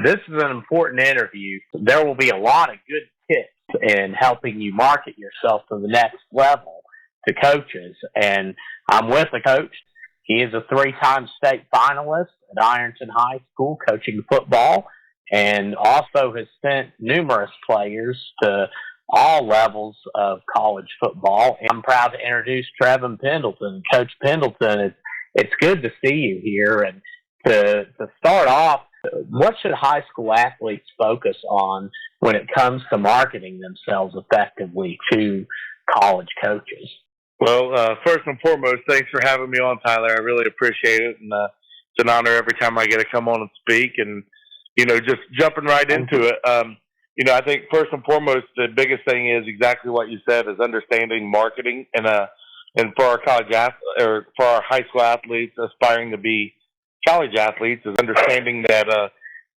This is an important interview. There will be a lot of good tips in helping you market yourself to the next level to coaches. And I'm with a coach. He is a 3-time state finalist at Ironton High School coaching football, and also has sent numerous players to all levels of college football. And I'm proud to introduce Trevon Pendleton. Coach Pendleton, it's good to see you here. And to start off, what should high school athletes focus on when it comes to marketing themselves effectively to college coaches? Well, first and foremost, thanks for having me on, Tyler. I really appreciate it. And it's an honor every time I get to come on and speak. And, just jumping right into it, I think first and foremost, the biggest thing is exactly what you said, is understanding marketing. And for our for our high school athletes aspiring to be college athletes, is understanding that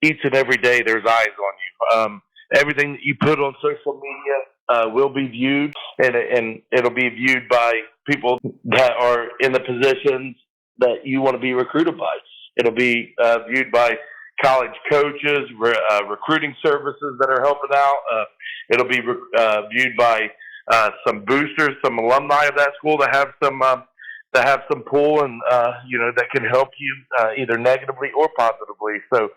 each and every day there's eyes on you. Everything that you put on social media will be viewed, and it'll be viewed by people that are in the positions that you want to be recruited by. It'll be viewed by college coaches, recruiting services that are helping out. It'll be viewed by some boosters, some alumni of that school that have some pull and that can help you either negatively or positively. So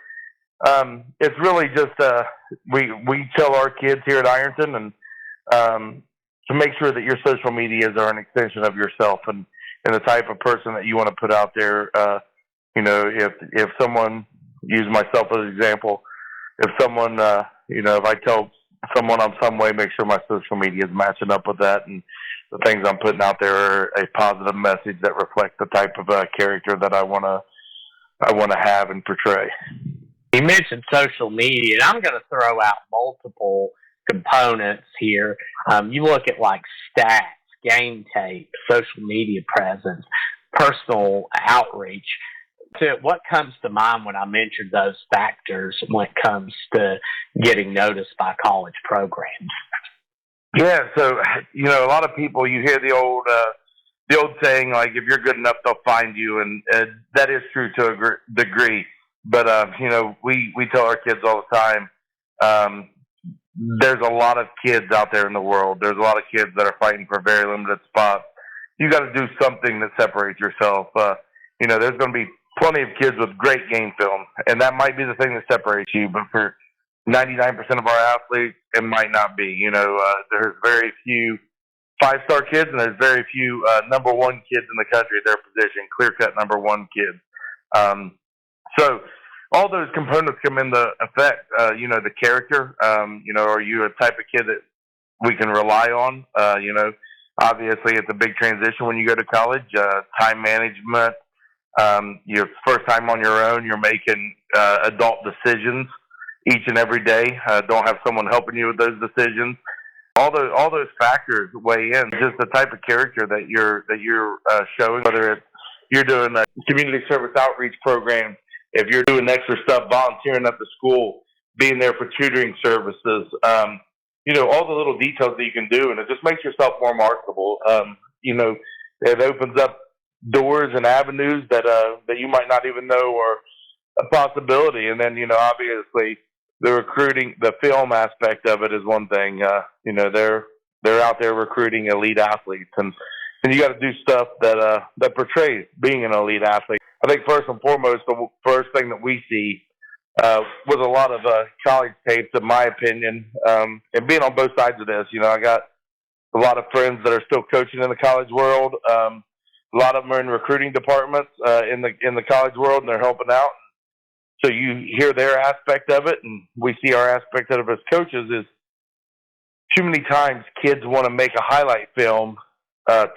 it's really just we tell our kids here at Ironton and to make sure that your social medias are an extension of yourself and the type of person that you want to put out there. If someone, use myself as an example, if someone if I tell someone I'm some way, make sure my social media is matching up with that, and the things I'm putting out there are a positive message that reflects the type of character that I want to have and portray. You mentioned social media, and I'm going to throw out multiple components here. You look at like stats, game tape, social media presence, personal outreach. So what comes to mind when I mention those factors when it comes to getting noticed by college programs? Yeah, so a lot of people, you hear the old saying, like, if you're good enough, they'll find you, and that is true to a degree. But we tell our kids all the time, there's a lot of kids out there in the world. There's a lot of kids that are fighting for very limited spots. You got to do something that separates yourself. There's going to be plenty of kids with great game film, and that might be the thing that separates you. But for 99% of our athletes, it might not be. There's very few 5-star kids, and there's very few number one kids in the country at their position, clear-cut number one kids. So all those components come into effect. The character. Are you a type of kid that we can rely on? Obviously, it's a big transition when you go to college. Time management. Your first time on your own, you're making adult decisions each and every day. Don't have someone helping you with those decisions. All those factors weigh in. Just the type of character that you're showing. Whether it's you're doing a community service outreach program, if you're doing extra stuff, volunteering at the school, being there for tutoring services, all the little details that you can do, and it just makes yourself more marketable. It opens up doors and avenues that you might not even know are a possibility. And then, obviously the recruiting, the film aspect of it is one thing. They're out there recruiting elite athletes, and you got to do stuff that portrays being an elite athlete. I think first and foremost, the first thing that we see with a lot of college tapes, in my opinion, and being on both sides of this, I got a lot of friends that are still coaching in the college world. A lot of them are in recruiting departments in the college world, and they're helping out. So you hear their aspect of it, and we see our aspect of it as coaches. Is too many times kids want to make a highlight film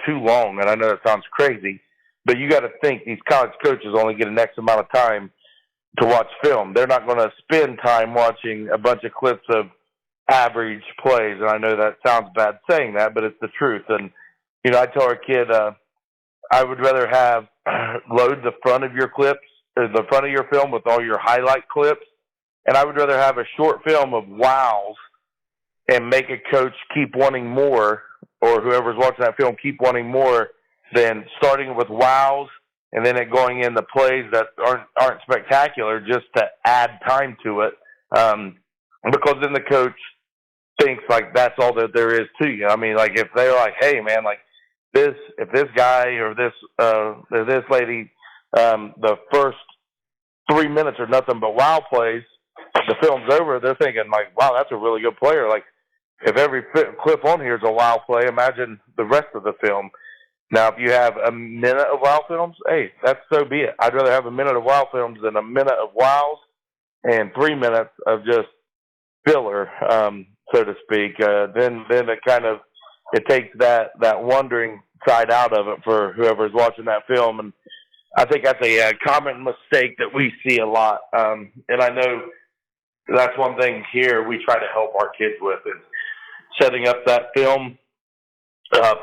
too long, and I know that sounds crazy, but you got to think these college coaches only get an X amount of time to watch film. They're not going to spend time watching a bunch of clips of average plays, and I know that sounds bad saying that, but it's the truth. And I tell our kid, I would rather have load the front of your clips, or the front of your film with all your highlight clips, and I would rather have a short film of wows and make a coach keep wanting more, or whoever's watching that film keep wanting more, than starting with wows and then it going into plays that aren't spectacular just to add time to it, because then the coach thinks like that's all that there is to you. I mean, like if they're like, hey man, like if this guy or this lady, the first 3 minutes are nothing but wow plays, the film's over, they're thinking like, wow, that's a really good player. Like if every clip on here is a wow play, imagine the rest of the film. Now, if you have a minute of wow films, hey, that's so be it. I'd rather have a minute of wow films than a minute of wows and 3 minutes of just filler, so to speak. Then it takes that wondering side out of it for whoever's watching that film. And I think that's a common mistake that we see a lot. And I know that's one thing here we try to help our kids with is setting up that film,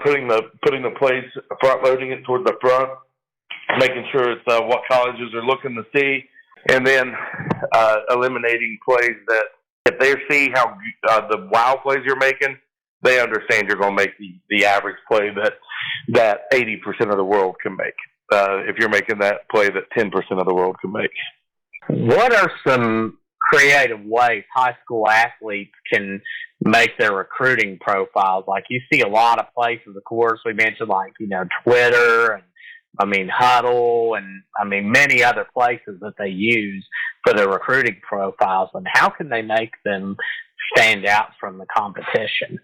putting the plays, front loading it toward the front, making sure it's what colleges are looking to see, and then eliminating plays that if they see how the wow plays you're making, they understand you're going to make the average play that 80% of the world can make. If you're making that play that 10% of the world can make. What are some creative ways high school athletes can make their recruiting profiles? Like you see a lot of places, of course, we mentioned like, Twitter and Huddle and many other places that they use for their recruiting profiles. And how can they make them stand out from the competition?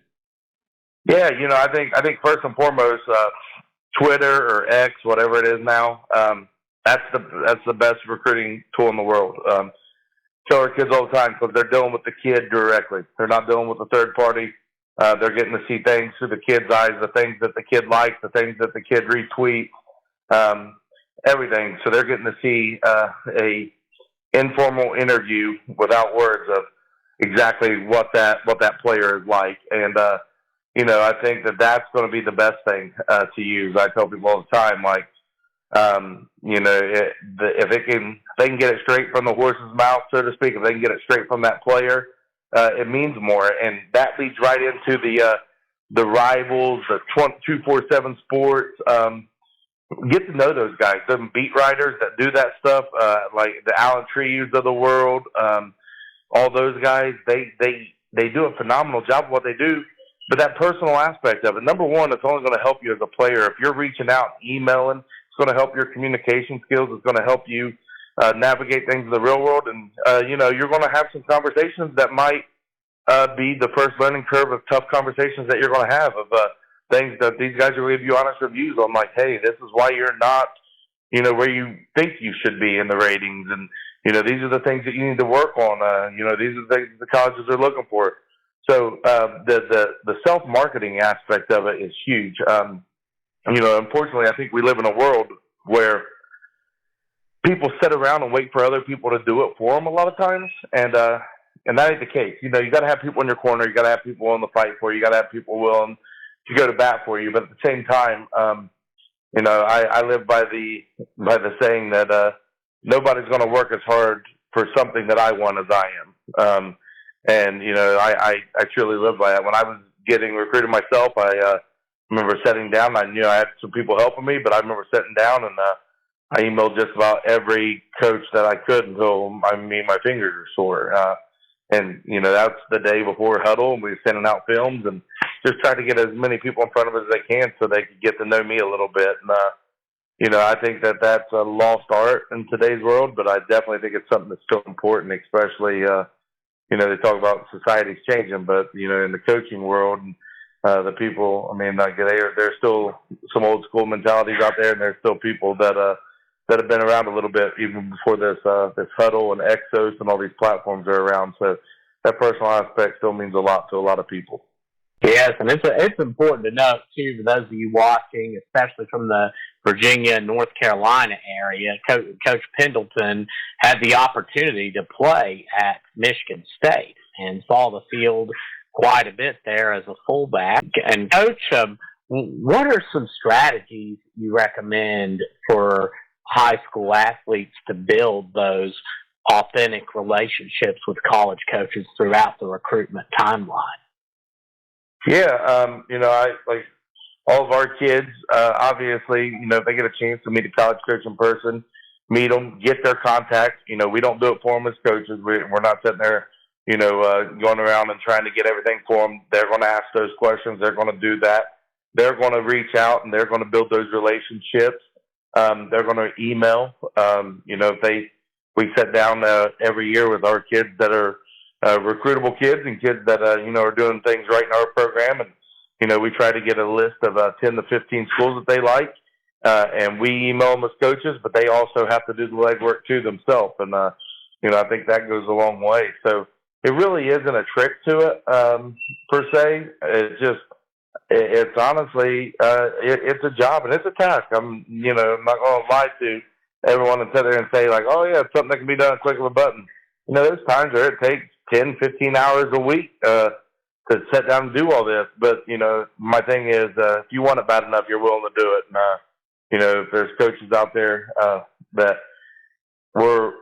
Yeah, I think first and foremost, Twitter or X, whatever it is now, that's the best recruiting tool in the world. Tell our kids all the time because they're dealing with the kid directly. They're not dealing with a third party. They're getting to see things through the kid's eyes, the things that the kid likes, the things that the kid retweets, everything. So they're getting to see a informal interview without words of exactly what that player is like. And I think that's going to be the best thing to use. I tell people all the time, like, if they can get it straight from the horse's mouth, so to speak, if they can get it straight from that player, it means more. And that leads right into the rivals, the 247 Sports. Get to know those guys, them beat writers that do that stuff, like the Alan Trees of the world. All those guys, they do a phenomenal job of what they do. But that personal aspect of it, number one, it's only going to help you as a player. If you're reaching out, emailing, it's going to help your communication skills. It's going to help you navigate things in the real world. And, you're going to have some conversations that might be the first learning curve of tough conversations that you're going to have of things that these guys will give you honest reviews on, like, hey, this is why you're not, where you think you should be in the ratings. And, these are the things that you need to work on. These are the things the colleges are looking for. So the self-marketing aspect of it is huge. Unfortunately, I think we live in a world where people sit around and wait for other people to do it for them a lot of times, and that ain't the case. You got to have people in your corner. You got to have people willing to fight for you. You got to have people willing to go to bat for you. But at the same time, I live by the saying that nobody's going to work as hard for something that I want as I am. And, I truly live by that. When I was getting recruited myself, I remember sitting down. I knew I had some people helping me, but I remember sitting down and I emailed just about every coach that I could until my fingers were sore. And, that's the day before Huddle, and we were sending out films and just trying to get as many people in front of us as they can so they could get to know me a little bit. And, I think that that's a lost art in today's world, but I definitely think it's something that's still important, especially they talk about society's changing, but, in the coaching world, the people, there's still some old school mentalities out there, and there's still people that have been around a little bit even before this Huddle and Exos and all these platforms are around. So that personal aspect still means a lot to a lot of people. Yes, and it's important to note, too, for those of you watching, especially from the Virginia and North Carolina area, Coach Pendleton had the opportunity to play at Michigan State and saw the field quite a bit there as a fullback. And, Coach, what are some strategies you recommend for high school athletes to build those authentic relationships with college coaches throughout the recruitment timeline? Yeah, all of our kids, obviously, if they get a chance to meet a college coach in person, meet them, get their contacts. We don't do it for them as coaches. We're not sitting there, going around and trying to get everything for them. They're going to ask those questions. They're going to do that. They're going to reach out and they're going to build those relationships. They're going to email. We sit down every year with our kids that are recruitable kids and kids that are doing things right in our program, and we try to get a list of 10 to 15 schools that they like, and we email them as coaches, but they also have to do the legwork too themselves, and I think that goes a long way. So it really isn't a trick to it per se. It's honestly it's a job and it's a task. I'm not going to lie to everyone and sit there and say like, oh yeah, it's something that can be done at a click of a button. There's times where it takes 10, 15 hours a week to sit down and do all this. But my thing is, if you want it bad enough, you're willing to do it. And if there's coaches out there that we're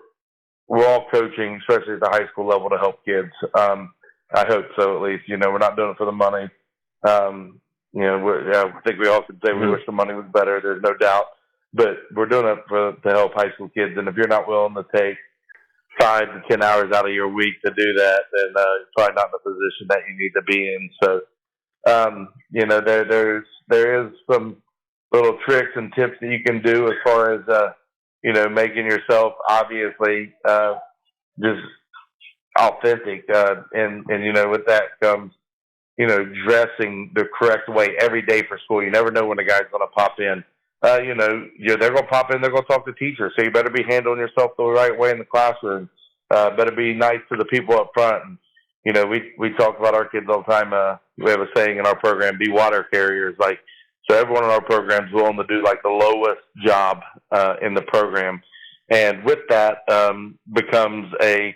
all coaching, especially at the high school level, to help kids. I hope so, at least. We're not doing it for the money. I think we all could say we wish the money was better. There's no doubt, but we're doing it to help high school kids. And if you're not willing to take 5 to 10 hours out of your week to do that, then you're probably not in the position that you need to be in. So, there is some little tricks and tips that you can do as far as making yourself obviously just authentic. And with that comes dressing the correct way every day for school. You never know when a guy's going to pop in. They're going to pop in, they're going to talk to teachers. So you better be handling yourself the right way in the classroom. Better be nice to the people up front. And, we talk about our kids all the time. We have a saying in our program, be water carriers. So everyone in our program is willing to do the lowest job in the program. And with that becomes a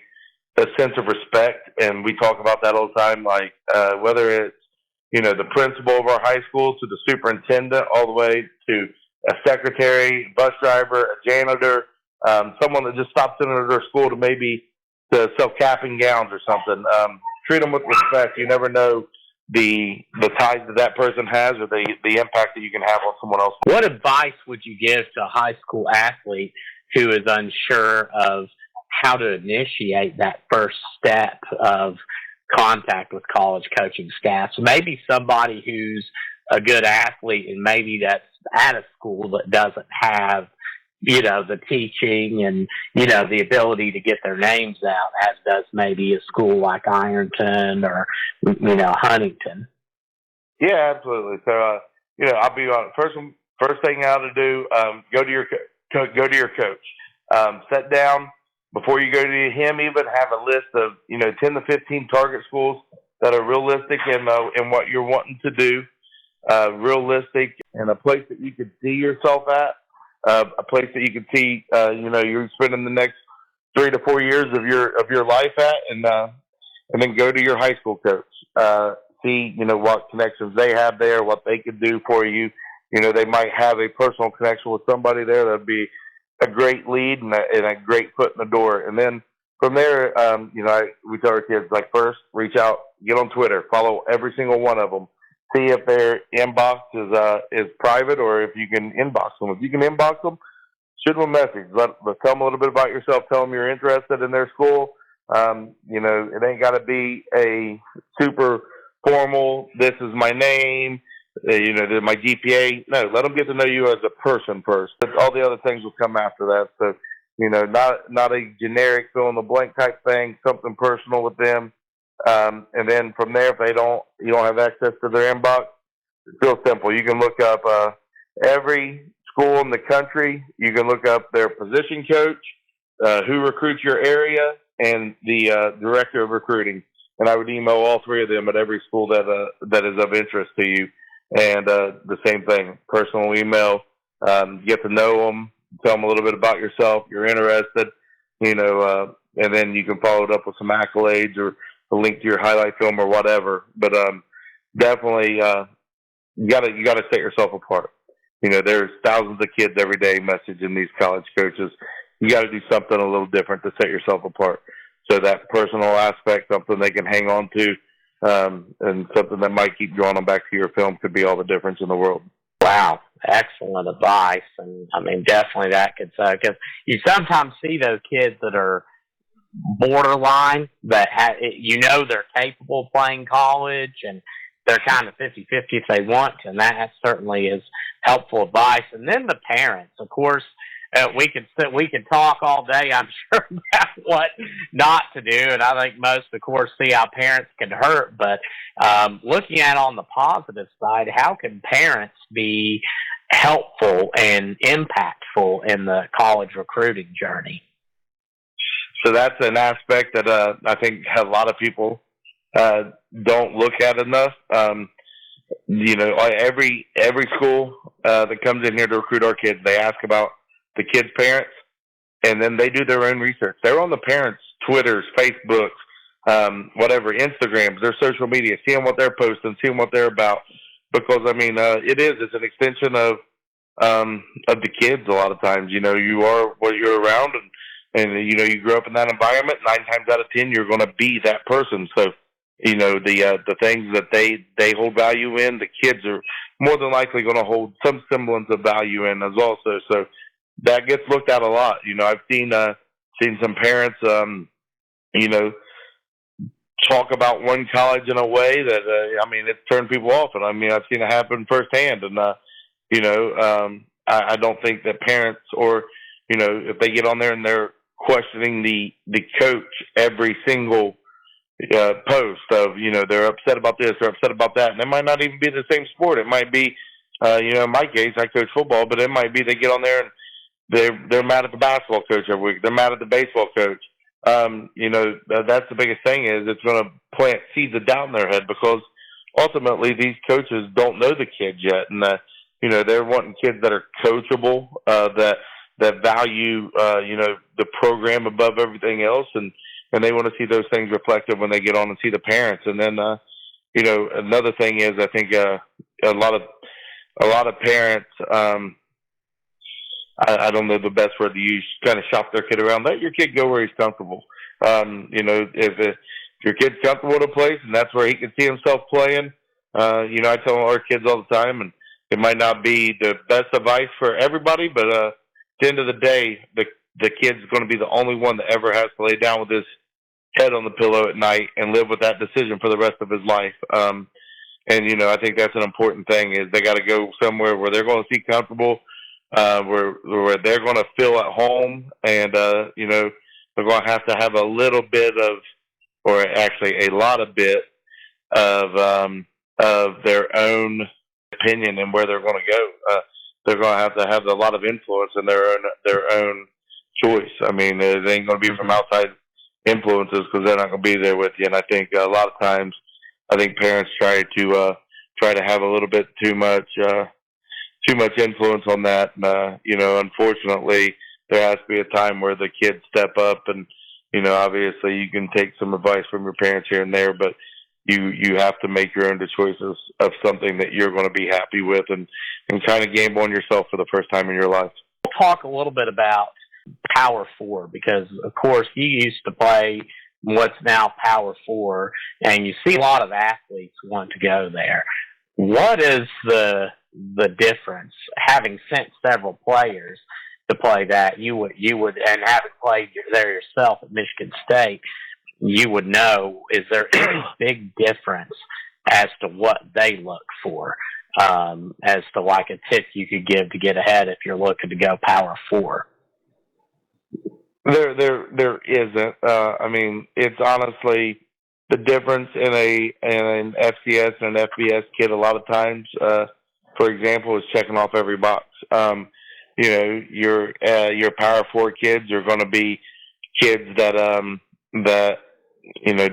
sense of respect, and we talk about that all the time, whether it's, the principal of our high school to the superintendent, all the way to a secretary, bus driver, a janitor, someone that just stops into their school to sell cap and gowns or something. Treat them with respect. You never know the ties that person has or the impact that you can have on someone else. What advice would you give to a high school athlete who is unsure of how to initiate that first step of contact with college coaching staff? So maybe somebody who's a good athlete and maybe that's at a school that doesn't have, the teaching and, the ability to get their names out, as does maybe a school like Ironton or, Huntington. Yeah, absolutely. So, I'll be on first thing out to do, go to your coach, sit down. Before you go to him, even have a list of 10 to 15 target schools that are realistic in what you're wanting to do, realistic, and a place that you could see yourself at, a place that you could see you're spending the next 3 to 4 years of your life at, and then go to your high school coach, see what connections they have there, what they could do for you. They might have a personal connection with somebody there that'd be a great lead and a great foot in the door. And then from there, we tell our kids, first, reach out, get on Twitter, follow every single one of them, see if their inbox is private or if you can inbox them. If you can inbox them, shoot them a message. Tell them a little bit about yourself. Tell them you're interested in their school. It ain't got to be a super formal, this is my name, my GPA. No, let them get to know you as a person first. All the other things will come after that. So, not a generic fill in the blank type thing, something personal with them. And then from there, if you don't have access to their inbox, it's real simple. You can look up every school in the country. You can look up their position coach, who recruits your area, and the director of recruiting. And I would email all three of them at every school that is of interest to you. And the same thing, personal email, get to know them, tell them a little bit about yourself, you're interested, and then you can follow it up with some accolades or a link to your highlight film or whatever. But definitely you gotta set yourself apart. There's thousands of kids every day messaging these college coaches. You got to do something a little different to set yourself apart. So that personal aspect, something they can hang on to, and something that might keep drawing them back to your film could be all the difference in the world. Wow, excellent advice. And I mean, definitely that could say, because you sometimes see those kids that are borderline, but they're capable of playing college, and they're kind of 50-50 if they want to, and that certainly is helpful advice. And then the parents, of course, we could talk all day, I'm sure, about what not to do, and I think most, of course, see how parents can hurt, but looking at it on the positive side, how can parents be helpful and impactful in the college recruiting journey? So that's an aspect that I think a lot of people don't look at enough. Every school that comes in here to recruit our kids, they ask about the kids' parents, and then they do their own research. They're on the parents' Twitters, Facebooks, whatever, Instagrams, their social media, seeing what they're posting, seeing what they're about. Because it's an extension of the kids. A lot of times, you are what you're around, and you grow up in that environment. 9 times out of 10, you're going to be that person. So, the things that they hold value in, the kids are more than likely going to hold some semblance of value in as also. So that gets looked at a lot. I've seen some parents, talk about one college in a way that it's turned people off, and I've seen it happen firsthand. And I don't think that parents, or if they get on there and they're questioning the coach every single post of they're upset about this or upset about that, and it might not even be the same sport. It might be in my case, I coach football, but it might be they get on there and they're mad at the basketball coach every week. They're mad at the baseball coach. That's the biggest thing, is it's going to plant seeds of doubt in their head, because ultimately these coaches don't know the kids yet. And, they're wanting kids that are coachable, that value, the program above everything else. And they want to see those things reflected when they get on and see the parents. And then, another thing is, I think, a lot of parents, I don't know the best word to use, kind of shop their kid around. Let your kid go where he's comfortable. If your kid's comfortable in a place and that's where he can see himself playing, I tell our kids all the time, and it might not be the best advice for everybody, but at the end of the day, the kid's going to be the only one that ever has to lay down with his head on the pillow at night and live with that decision for the rest of his life. I think that's an important thing, is they got to go somewhere where they're going to see comfortable, where they're going to feel at home, and they're going to have a little bit of, or actually a lot of bit of their own opinion and where they're going to go. They're going to have a lot of influence in their own choice. It ain't going to be from outside influences, because they're not going to be there with you. And I think a lot of times, parents try to have a little bit too much influence on that. Unfortunately, there has to be a time where the kids step up, and obviously you can take some advice from your parents here and there, but you have to make your own choices of something that you're going to be happy with, and kind of game on yourself for the first time in your life. We'll talk a little bit about Power 4, because of course you used to play what's now Power 4, and you see a lot of athletes want to go there. What is the difference, having sent several players to play that, you would, and having played there yourself at Michigan State, you would know, is there any big difference as to what they look for, as to like a tip you could give to get ahead if you're looking to go Power 4? There isn't. It's honestly the difference in an FCS and an FBS kid. A lot of times, for example, is checking off every box. Your Power 4 kids are going to be kids that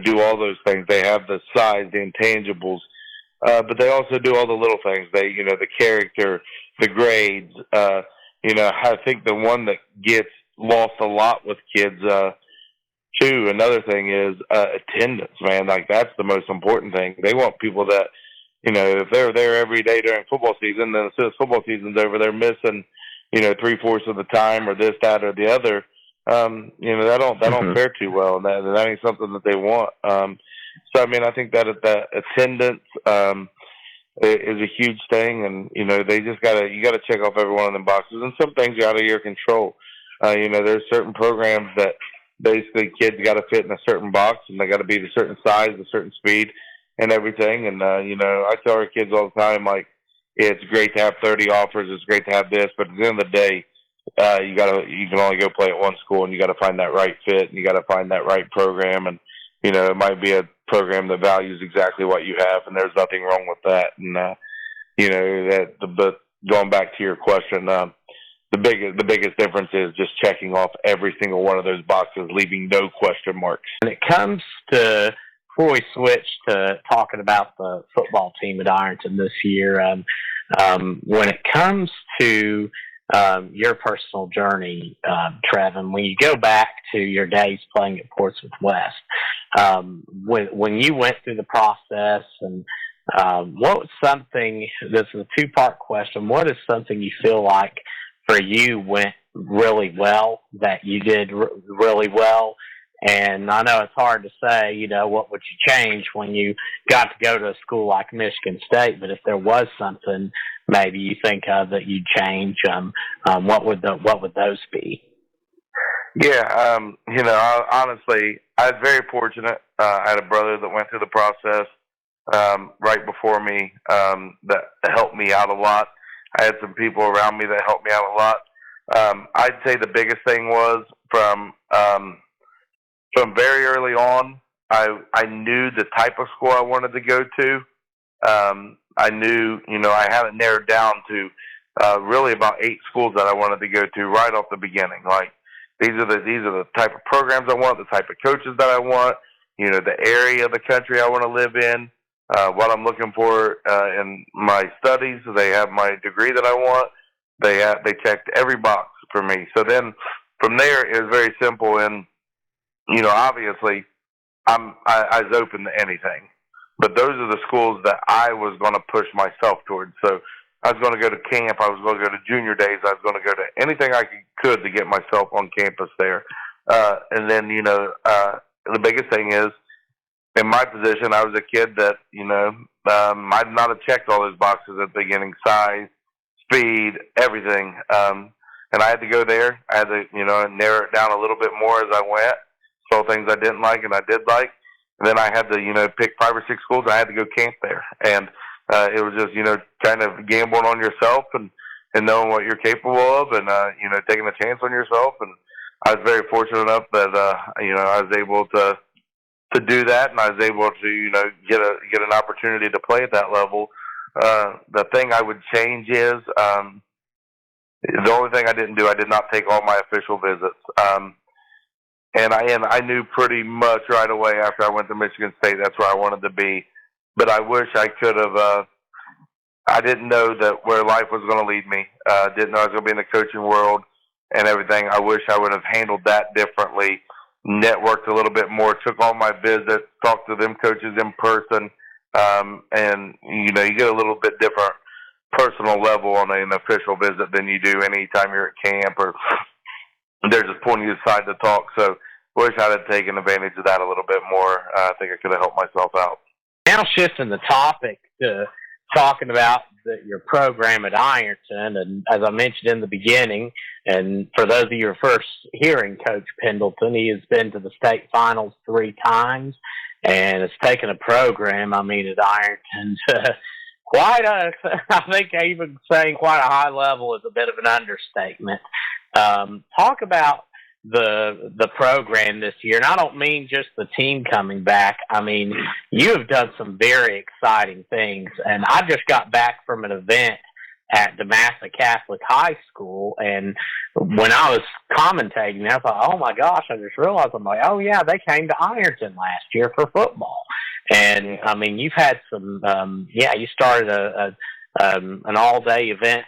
do all those things. They have the size, the intangibles, but they also do all the little things. They, the character, the grades. I think the one that gets lost a lot with kids, too. Another thing is attendance, man. Like, that's the most important thing. They want people that, if they're there every day during football season, then as soon as football season's over, they're missing, 3/4 of the time, or this, that, or the other. That don't fare too well. And that ain't something that they want. So, I mean, I think that attendance is a huge thing, and you know, you gotta check off every one of them boxes. And some things are out of your control. You know, there's certain programs that basically kids got to fit in a certain box, and they got to be a certain size, a certain speed, and everything. And you know, I tell our kids all the time, like, it's great to have 30 offers. It's great to have this, but at the end of the day, you can only go play at one school, and you got to find that right fit, and you got to find that right program. And you know, it might be a program that values exactly what you have, and there's nothing wrong with that. And you know, but going back to your question, the biggest difference is just checking off every single one of those boxes, leaving no question marks. When it comes to, before we switch to talking about the football team at Ironton this year, when it comes to your personal journey, Trevon, when you go back to your days playing at Portsmouth West, when you went through the process, and what was something, this is a two-part question, what is something you feel like for you went really well, that you did really well? And I know it's hard to say, you know, what would you change when you got to go to a school like Michigan State, but if there was something maybe you think of that you'd change, what would those be? Yeah, you know, honestly, I was very fortunate. I had a brother that went through the process right before me that helped me out a lot. I had some people around me that helped me out a lot. I'd say the biggest thing was from very early on, I knew the type of school I wanted to go to. I knew, you know, I had it narrowed down to really about 8 schools that I wanted to go to right off the beginning. Like, these are the type of programs I want, the type of coaches that I want, you know, the area of the country I want to live in, what I'm looking for in my studies. They have my degree that I want. They checked every box for me. So then from there, it was very simple. And, you know, obviously, I was open to anything. But those are the schools that I was going to push myself towards. So I was going to go to camp. I was going to go to junior days. I was going to go to anything I could to get myself on campus there. And then, you know, the biggest thing is, in my position, I was a kid that, you know, might not have checked all those boxes at the beginning: size, speed, everything. And I had to go there. I had to, you know, narrow it down a little bit more as I went. Saw things I didn't like and I did like. And then I had to, you know, pick 5 or 6 schools. I had to go camp there. And it was just, you know, kind of gambling on yourself and knowing what you're capable of, and, you know, taking a chance on yourself. And I was very fortunate enough that, you know, I was able to do that, and I was able to, you know, get an opportunity to play at that level. The thing I would change is, the only thing I didn't do, I did not take all my official visits. And I knew pretty much right away after I went to Michigan State that's where I wanted to be. But I wish I could have. I didn't know that where life was going to lead me. Didn't know I was going to be in the coaching world and everything. I wish I would have handled that differently. Networked a little bit more. Took all my visits. Talked to them coaches in person. And you know, you get a little bit different personal level on an official visit than you do anytime you're at camp or they're just pulling you aside to talk. So wish I'd have taken advantage of that a little bit more. I think I could have helped myself out. Now shifting the topic to talking about your program at Ironton, and as I mentioned in the beginning, and for those of you who are first hearing Coach Pendleton, he has been to the state finals 3 times, and has taken a program, I mean, at Ironton to I think even saying quite a high level is a bit of an understatement. Talk about the program this year, and I don't mean just the team coming back. I mean, you have done some very exciting things, and I just got back from an event at DeMassa Catholic High School, and when I was commentating, I thought, oh my gosh, I just realized, I'm like, oh yeah, they came to Ironton last year for football. And I mean, you've had some, you started an all-day event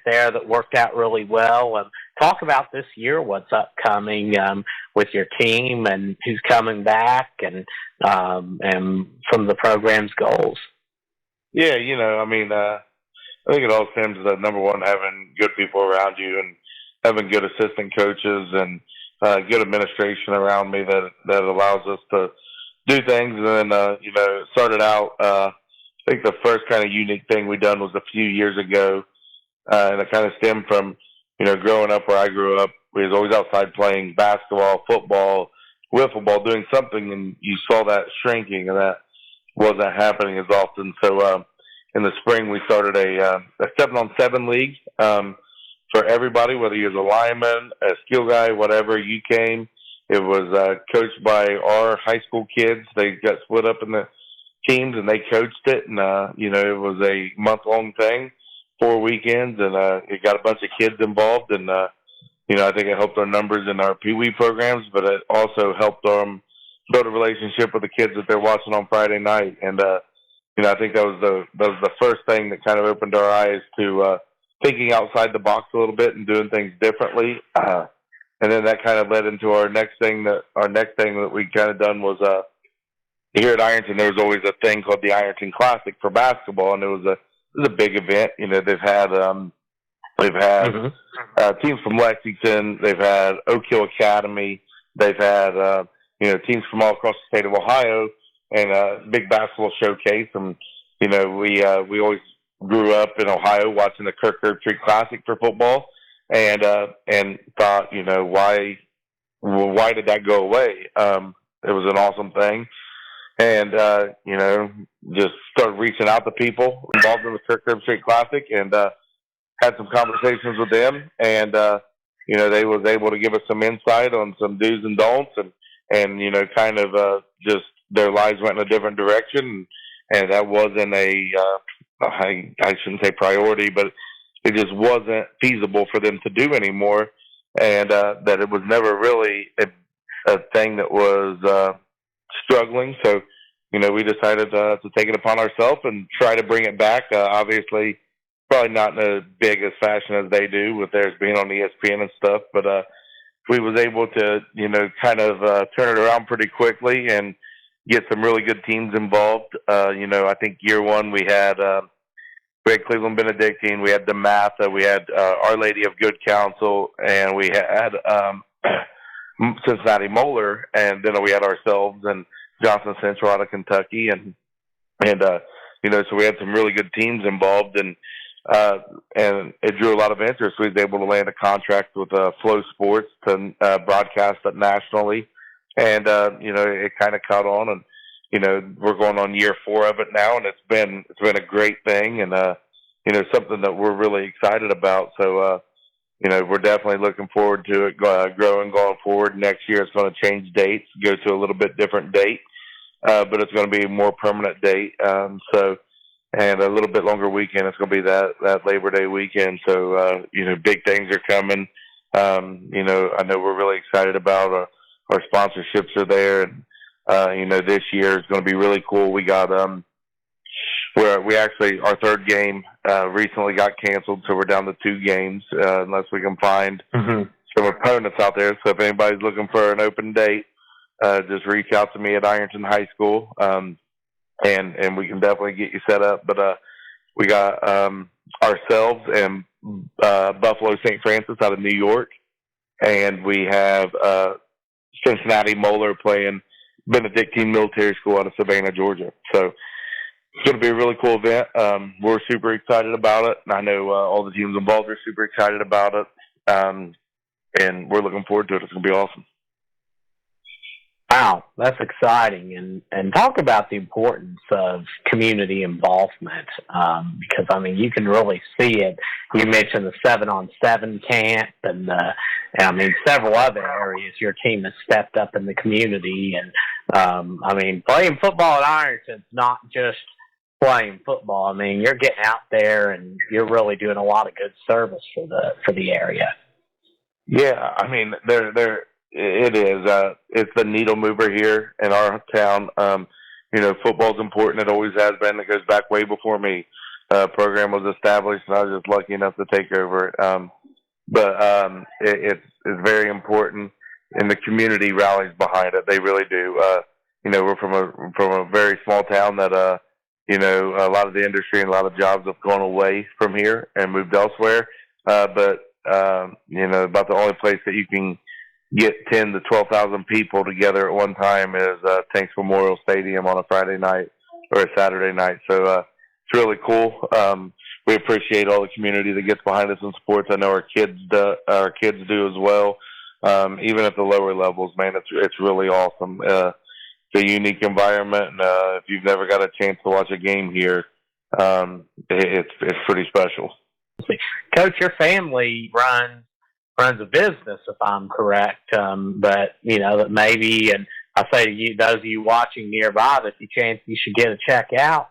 there that worked out really well. Talk about this year, what's upcoming with your team and who's coming back, and some of the program's goals. Yeah, you know, I mean, I think it all stems to that, number one, having good people around you and having good assistant coaches and good administration around me that allows us to do things. And then, it started out, I think the first kind of unique thing we done was a few years ago. And it kind of stemmed from, growing up where I grew up. We was always outside playing basketball, football, wiffle ball, doing something, and you saw that shrinking, and that wasn't happening as often. So in the spring, we started a 7-on-7 league for everybody, whether you're a lineman, a skill guy, whatever. You came. It was coached by our high school kids. They got split up in the teams, and they coached it. And, it was a month-long thing, 4 weekends, and it got a bunch of kids involved. And, I think it helped our numbers in our Pee Wee programs, but it also helped them build a relationship with the kids that they're watching on Friday night. And, I think that was the first thing that kind of opened our eyes to thinking outside the box a little bit and doing things differently. And then that kind of led into our next thing that we kind of done was here at Ironton. There was always a thing called the Ironton Classic for basketball, and it was a big event. They've had teams from Lexington. They've had Oak Hill Academy. They've had teams from all across the state of Ohio, and a big basketball showcase. And we always grew up in Ohio watching the Kirk Herbstreit Classic for football, and thought, why did that go away? It was an awesome thing, and just started reaching out to people involved in the Kirk Herbstreit Classic, and had some conversations with them, and they was able to give us some insight on some do's and don'ts, and kind of just their lives went in a different direction, and that wasn't I shouldn't say priority, but it just wasn't feasible for them to do anymore, and that it was never really a thing that was struggling. So, we decided to take it upon ourselves and try to bring it back. Obviously, probably not in as big as fashion as they do with theirs being on ESPN and stuff, but we was able to, kind of turn it around pretty quickly and get some really good teams involved. I think year one we had Cleveland Benedictine, we had DeMatha, we had Our Lady of Good Counsel, and we had Cincinnati Moeller, and then we had ourselves and Johnson Central out of Kentucky, and so we had some really good teams involved, and it drew a lot of interest. We was able to land a contract with Flow Sports to broadcast it nationally, and it kind of caught on, and we're going on year 4 of it now, and it's been a great thing, and something that we're really excited about. So we're definitely looking forward to it growing going forward. Next year it's going to change dates, go to a little bit different date, but it's going to be a more permanent date. And a little bit longer weekend. It's going to be that Labor Day weekend. So, big things are coming. I know we're really excited about our sponsorships are there. And, this year is going to be really cool. We got, our third game recently got canceled. So we're down to 2 games unless we can find some opponents out there. So if anybody's looking for an open date, just reach out to me at Ironton High School. And we can definitely get you set up. But we got ourselves and Buffalo St. Francis out of New York, and we have Cincinnati Moeller playing Benedictine Military School out of Savannah, Georgia. So it's going to be a really cool event. We're super excited about it, and I know all the teams involved are super excited about it, and we're looking forward to it. It's going to be awesome. Wow, that's exciting. And talk about the importance of community involvement, because, you can really see it. You mentioned the 7-on-7 camp and, several other areas your team has stepped up in the community. And, playing football at Ironton's not just playing football. You're getting out there and you're really doing a lot of good service for the area. Yeah, it is. It's the needle mover here in our town. Football's important. It always has been. It goes back way before me. Program was established, and I was just lucky enough to take over it. But it's very important, and the community rallies behind it. They really do. We're from a very small town that a lot of the industry and a lot of jobs have gone away from here and moved elsewhere. But about the only place that you can get 10 to 12,000 people together at one time is Tanks Memorial Stadium on a Friday night or a Saturday night. So it's really cool. We appreciate all the community that gets behind us in sports. I know our kids do as well. Even at the lower levels, man, it's really awesome. It's a unique environment, and if you've never got a chance to watch a game here, it's pretty special. Coach, your family runs a business, if I'm correct. But that maybe, and I say to you, those of you watching nearby, that you should get a check out.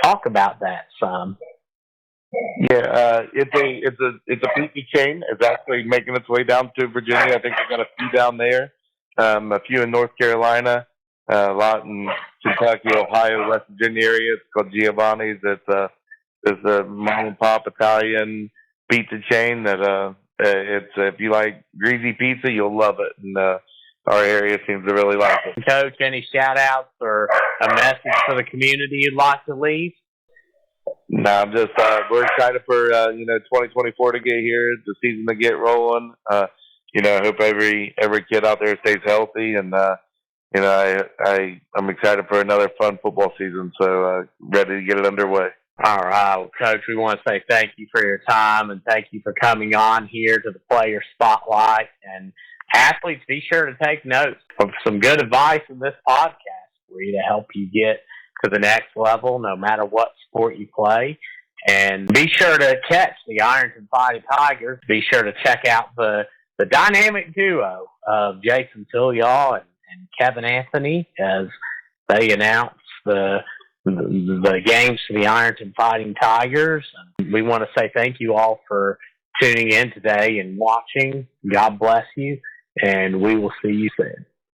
Talk about that some. Yeah, it's a pizza chain. It's actually making its way down to Virginia. I think we got a few down there, a few in North Carolina, a lot in Kentucky, Ohio, West Virginia area. It's called Giovanni's. It's a mom and pop Italian pizza chain that it's if you like greasy pizza, you'll love it. And our area seems to really like it. Coach, any shout outs or a message for the community you'd like to leave? No, I'm just we're excited for 2024 to get here, the season to get rolling. I hope every kid out there stays healthy, and I'm excited for another fun football season. So ready to get it underway. All right, well, Coach, we want to say thank you for your time and thank you for coming on here to the Player Spotlight. And athletes, be sure to take notes of some good advice in this podcast for you to help you get to the next level, no matter what sport you play. And be sure to catch the Ironton Fighting Tigers. Be sure to check out the dynamic duo of Jason Tilliall and Kevin Anthony as they announce the games for the Ironton Fighting Tigers. We want to say thank you all for tuning in today and watching. God bless you, and we will see you soon.